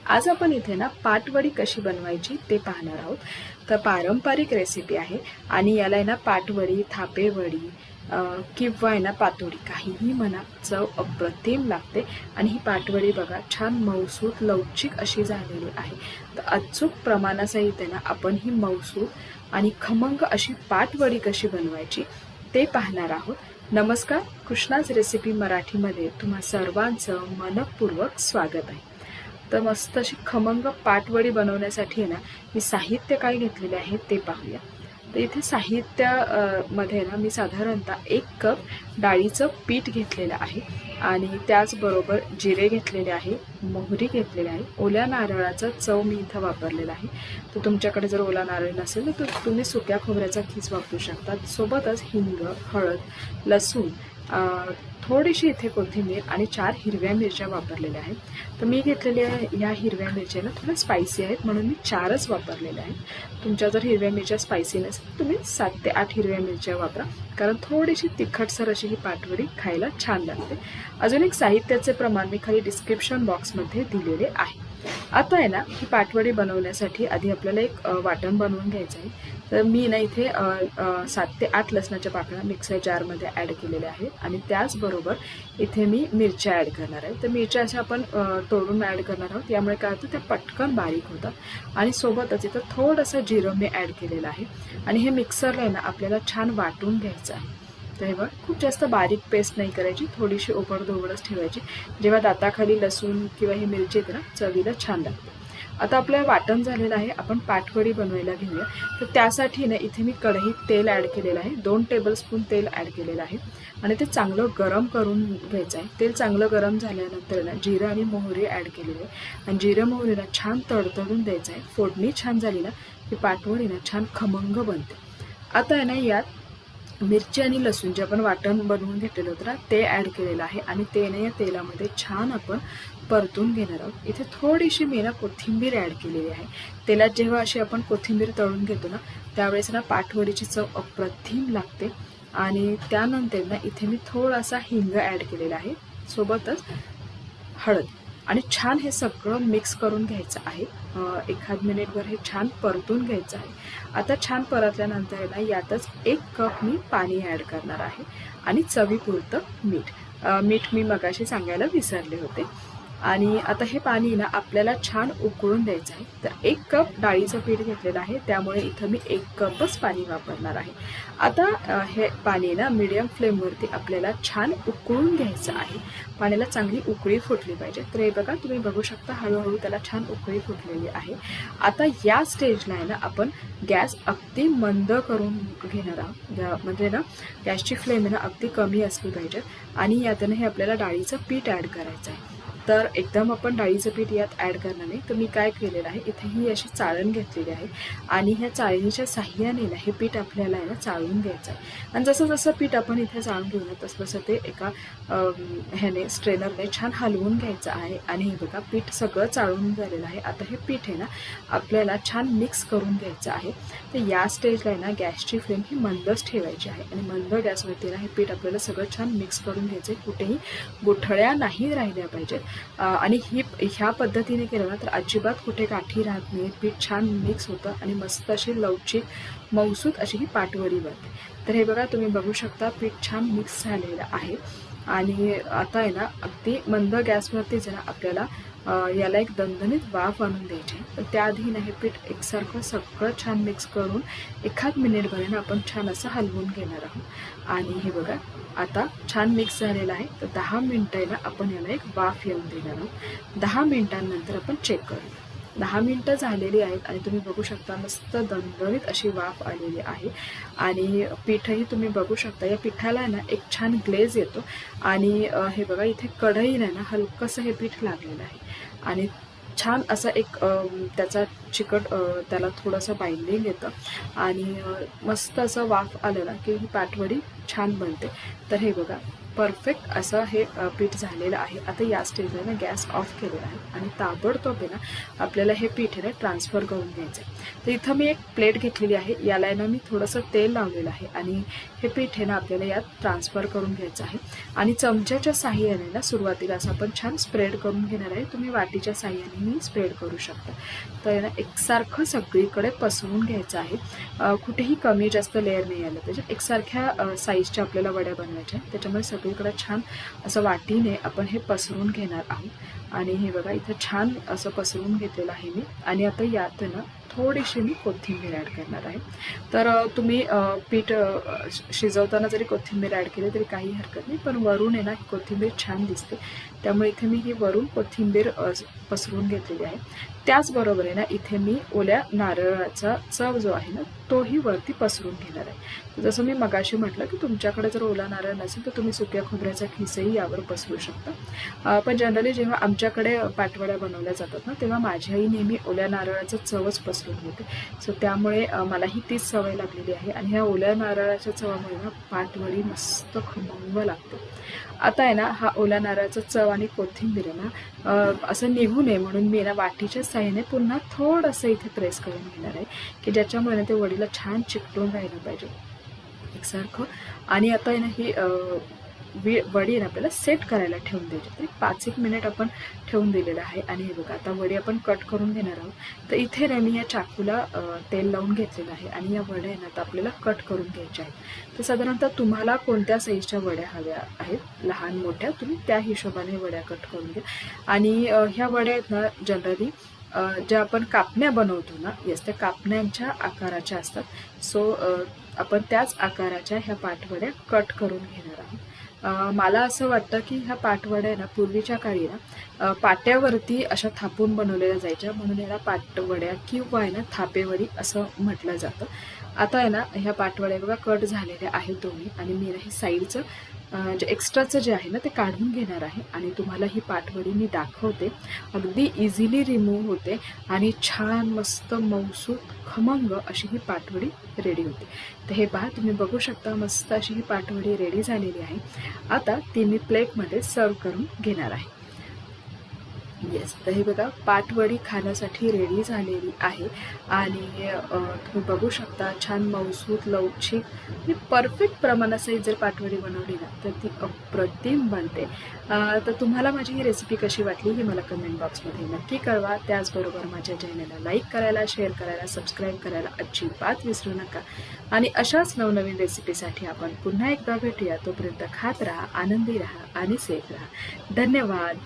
आज आपण इथे ना पाटवडी कशी बनवायची ते पाहणार आहोत। तर पारंपरिक रेसिपी आहे आणि याला आहे ना पाटवडी, थापेवडी किंवा आहे ना पातोडी काहीही म्हणा, चव अप्रतिम लागते। आणि ही पाटवडी बघा छान मऊसूत लवचिक अशी झालेली आहे। तर अचूक प्रमाणासहित आहे ना आपण ही मऊसूत आणि खमंग अशी पाटवडी कशी बनवायची ते पाहणार आहोत। नमस्कार, कृष्णाज रेसिपी मराठीमध्ये तुम्हा सर्वांचं मनपूर्वक स्वागत आहे। तर मस्त अशी खमंग पाटवडी बनवण्यासाठी आहे ना मी साहित्य काय घेतलेले आहे ते पाहूया। तर इथे साहित्य मध्ये ना मी साधारणतः 1 कप डाळीचं पीठ घेतलेलं आहे आणि त्याचबरोबर जिरे घेतलेले आहे, मोहरी घेतलेली आहे, ओल्या नारळाचा चव मी इथं वापरलेला आहे। तर तुमच्याकडे जर ओला नारळ नसेल तर तुम्ही सुक्या खोबऱ्याचा खीस वापरू शकता। सोबतच हिंग, हळद, लसूण, थोडीशी इथे कोथिंबीर आणि 4 हिरव्या मिरच्या वापरलेल्या आहेत। तर मी घेतलेल्या ह्या हिरव्या मिरच्या ना थोड्या स्पायसी आहेत म्हणून मी 4च वापरलेल्या आहेत। तुमच्या जर हिरव्या मिरच्या स्पायसी नसेल तुम्ही 7 ते 8 हिरव्या मिरच्या वापरा, कारण थोडीशी तिखटसर अशी ही पाटवडी खायला छान लागते। अजून एक साहित्याचे प्रमाण मी खाली डिस्क्रिप्शन बॉक्समध्ये दिलेले आहे। आता आहे ना ही पाटवडी बनवण्यासाठी आधी आपल्याला एक वाटण बनवून घ्यायचं आहे। तर मी ना इथे 7 ते 8 लसणाच्या पाकळ्या मिक्सर जारमध्ये ॲड केलेल्या आहेत आणि त्याचबरोबर इथे मी मिरच्या ॲड करणार आहे। तर मिरच्या अशा आपण तोडून ॲड करणार आहोत, यामुळे काय होतं त्या पटकन बारीक होतात। आणि सोबतच इथं थोडंसं जिरं मी ॲड केलेलं आहे आणि हे मिक्सरला आहे ना आपल्याला छान वाटून घ्यायचं आहे। तर हे बघ खूप जास्त बारीक पेस्ट नाही करायची, थोडीशी ओबडधोबडच ठेवायची, जेव्हा दाताखाली लसूण किंवा ही मिरची येते ना चवीला छान लागते। आता आपलं वाटण झालेलं आहे, आपण पाटवडी बनवायला घेऊया। तर त्यासाठी ना इथे मी कढईत तेल ॲड केलेलं आहे, 2 टेबलस्पून तेल ॲड केलेलं आहे आणि ते चांगलं गरम करून घ्यायचं आहे। तेल चांगलं गरम झाल्यानंतर ना जिरं आणि मोहरी ॲड केलेली आहे आणि जिरं मोहरीला छान तडतडून द्यायचं आहे। फोडणी छान झाली ना की पाटवडी ना छान खमंग बनते। आता आहे ना यात मिरची आणि लसूण जे आपण वाटण बनवून घेतलेलं होतं ना ते ॲड केलेलं आहे आणि ते ना या तेलामध्ये छान आपण परतून घेणार आहोत। इथे थोडीशी मी ना कोथिंबीर ॲड केलेली आहे। तेलात जेव्हा अशी आपण कोथिंबीर तळून घेतो ना त्यावेळेस ना पाटवडीची चव अप्रतिम लागते। आणि त्यानंतर ना इथे मी थोडासा हिंग ॲड केलेला आहे, सोबतच हळद, आणि छान हे सगळं मिक्स करून घ्यायचं आहे। 1 मिनिटभर हे छान परतून घ्यायचं आहे। आता छान परतल्यानंतर ना यातच 1 कप मी पाणी ॲड करणार आहे आणि चवीपुरतं मीठ। मीठ मी मगाशी सांगायला विसरले होते। आणि आता हे पाणी ना आपल्याला छान उकळून द्यायचं आहे। तर 1 कप डाळीचं पीठ घेतलेलं आहे, त्यामुळे इथं मी 1 कपच पाणी वापरणार आहे। आता हे पाणी ना मीडियम फ्लेमवरती आपल्याला छान उकळून घ्यायचं आहे। पाण्याला चांगली उकळी फुटली पाहिजे। तर हे बघा तुम्ही बघू शकता हळूहळू त्याला छान उकळी फुटलेली आहे। आता या स्टेजला आहे ना आपण गॅस अगदी मंद करून घेणार आहोत, म्हणजे ना गॅसची फ्लेम आहे ना अगदी कमी असली पाहिजे। आणि यातनं हे आपल्याला डाळीचं पीठ ॲड करायचं आहे। तर एकदम आपण डाळीचं पीठ यात ॲड करणार नाही, तर मी काय केलेलं आहे इथे ही अशी चाळण घेतलेली आहे आणि ह्या चाळणीच्या साह्याने ना हे पीठ आपल्याला आहे ना चाळून घ्यायचं आहे। आणि जसं जसं पीठ आपण इथे चाळून घेऊ ना तसं तसं ते एका ह्याने स्ट्रेनरने छान हलवून घ्यायचं आहे। आणि हे बघा पीठ सगळं चाळून झालेलं आहे। आता हे पीठ आहे ना आपल्याला छान मिक्स करून घ्यायचं आहे। तर या स्टेजला आहे ना गॅसची फ्लेम ही मंदच ठेवायची आहे आणि मंद गॅसवरती ना हे पीठ आपल्याला सगळं छान मिक्स करून घ्यायचं आहे, कुठेही गुठळ्या नाही राहिल्या पाहिजेत। आणि ह्या पद्धतीने केलं ना तर अजिबात कुठे गाठी राहत नाही, पीठ छान मिक्स होतं आणि मस्त अशी लवचिक मऊसूत अशी ही पाटवडी बनते। तर हे बघा तुम्ही बघू शकता पीठ छान मिक्स झालेलं आहे। आणि आता आहे ना अगदी मंद गॅसवरतीच ना आपल्याला याला एक दणदणीत वाफ आणून द्यायची। तर त्याआधी ना हे पीठ एकसारखं सगळं छान मिक्स करून 1 मिनिटभर ना आपण छान असं हलवून घेणार आहोत। आणि हे बघा आता छान मिक्स झालेलं आहे। तर 10 मिनिटं आहे ना आपण याला एक वाफ येऊन देणार आहोत। 10 मिनिटांनंतर आपण चेक करू। 10 मिनिटं झालेली आहेत आणि तुम्ही बघू शकता मस्त दणदणीत अशी वाफ आलेली आहे। आणि पीठही तुम्ही बघू शकता, या पिठाला ना एक छान ग्लेज येतो। आणि हे बघा इथे कढईला ना हलकंसं हे पीठ लागलेलं आहे आणि छान असं एक त्याचा चिकट त्याला थोडंसं बाइंडिंग येतं आणि मस्त असं वाफ आलं ना की ही पाटवडी छान बनते। तर हे बघा परफेक्ट असं हे पीठ झालेलं आहे। आता या स्टेजला ना गॅस ऑफ केलेला आहे आणि ताबडतोब आहे ना आपल्याला हे पीठ आहे ना ट्रान्सफर करून घ्यायचं आहे। तर इथं मी एक प्लेट घेतलेली आहे, याला ना मी थोडंसं तेल लावलेलं आहे आणि हे पीठ आहे ना आपल्याला यात ट्रान्सफर करून घ्यायचं आहे आणि चमच्याच्या साहाय्याने ना सुरुवातीला असं आपण छान स्प्रेड करून घेणार आहे. तुम्ही वाटीच्या साहाय्यानेही स्प्रेड करू शकता. तर ना एकसारखं सगळीकडे पसरवून घ्यायचं आहे. कुठेही कमी जास्त लेअर नाही आलं पाहिजे. एकसारख्या साईजच्या आपल्याला वड्या बनवायच्या, त्याच्यामुळे सगळीकडे छान असं वाटीने आपण हे पसरवून घेणार आहोत. आणि हे बघा इथं छान असं पसरवून घेतलेलं आहे मी. आणि आता यात ना थोडीशी मी कोथिंबीर ॲड करणार आहे. तर तुम्ही पीठ शिजवताना जरी कोथिंबीर ॲड केली तरी काही हरकत नाही, पण वरून आहे ना ही कोथिंबीर छान दिसते, त्यामुळे इथे मी ही वरून कोथिंबीर पसरवून घेतलेली आहे. त्याचबरोबर आहे ना इथे मी ओल्या नारळाचा चव जो आहे ना तोही वरती पसरून घेणार आहे. जसं मी मगाशी म्हटलं की तुमच्याकडे जर ओला नारळ नसेल तर तुम्ही सुक्या खोबऱ्याचा खिसही यावर पसरू शकता. पण जनरली जेव्हा आमच्याकडे पाटवड्या बनवल्या जातात ना तेव्हा माझी आई नेहमी ओल्या नारळाचा चवच पसरून घेते. सो त्यामुळे मलाही तीच सवय लागलेली आहे आणि ह्या ओल्या नारळाच्या चवामुळे ना पाटवडी मस्त खमंग लागते. आता आहे ना हा ओल्या नारळाचा चव आणि कोथिंबीर आहे ना असं निघू नये म्हणून मी ना वाटीच्या साहाय्याने पुन्हा थोडंसं इथे प्रेस करून घेणार आहे की ज्याच्यामुळे ना ते वडीला छान चिकटून राहिलं पाहिजे एकसारखं. आणि आता आहे ना ही वडी आपल्याला सेट करायला ठेवून द्यायची. तरी 5-1 मिनिट आपण ठेवून दिलेलं आहे. आणि हे बघा आता वडी आपण कट करून घेणार आहोत. तर इथे ना मी या चाकूला तेल लावून घेतलेलं आहे आणि या वड्या ना आता आपल्याला कट करून घ्यायच्या आहेत. तर साधारणतः तुम्हाला कोणत्या साईजच्या वड्या हव्या आहेत लहान मोठ्या तुम्ही त्या हिशोबाने वड्या कट करून घ्या. आणि ह्या वड्या आहेत ना जनरली ज्या आपण कापण्या बनवतो ना त्या कापण्यांच्या आकाराच्या असतात. सो आपण त्याच आकाराच्या ह्या पाटवड्या कट करून घेणार आहोत. मला असं वाटतं की ह्या पाटवड्या ना पूर्वीच्या काळी ना पाट्यावरती अशा थापून बनवलेल्या जायच्या, म्हणून याला पाटवड्या किंवा आहे ना थापेवडी असं म्हटलं जातं. आता आहे ना ह्या पाटवड्या बघा कट झालेल्या आहेत दोन्ही आणि मी ना हे साईडचं जे एक्स्ट्राचं जे आहे ना ते काढून घेणार आहे आणि तुम्हाला ही पाटवडी मी दाखवते. अगदी इझिली रिमूव्ह होते आणि छान मस्त मऊसूत खमंग अशी ही पाटवडी रेडी होते. तर हे पहा तुम्ही बघू शकता मस्त अशी ही पाटवडी रेडी झालेली आहे. आता ती मी प्लेटमध्ये सर्व करून घेणार आहे. येस, तर हे बघा पाटवडी खाण्यासाठी रेडी झालेली आहे आणि तुम्ही बघू शकता छान मऊसूत लवचिक आणि परफेक्ट प्रमाणासहित जर पाटवडी बनवली ना तर ती अप्रतिम बनते. तर तुम्हाला माझी ही रेसिपी कशी वाटली हे मला कमेंट बॉक्समध्ये नक्की कळवा. त्याचबरोबर माझ्या चॅनलला लाईक करायला, शेअर करायला, सबस्क्राईब करायला अजिबात विसरू नका. आणि अशाच नवनवीन रेसिपीसाठी आपण पुन्हा एकदा भेटूया. तोपर्यंत खात राहा, आनंदी राहा आणि सेफ राहा. धन्यवाद.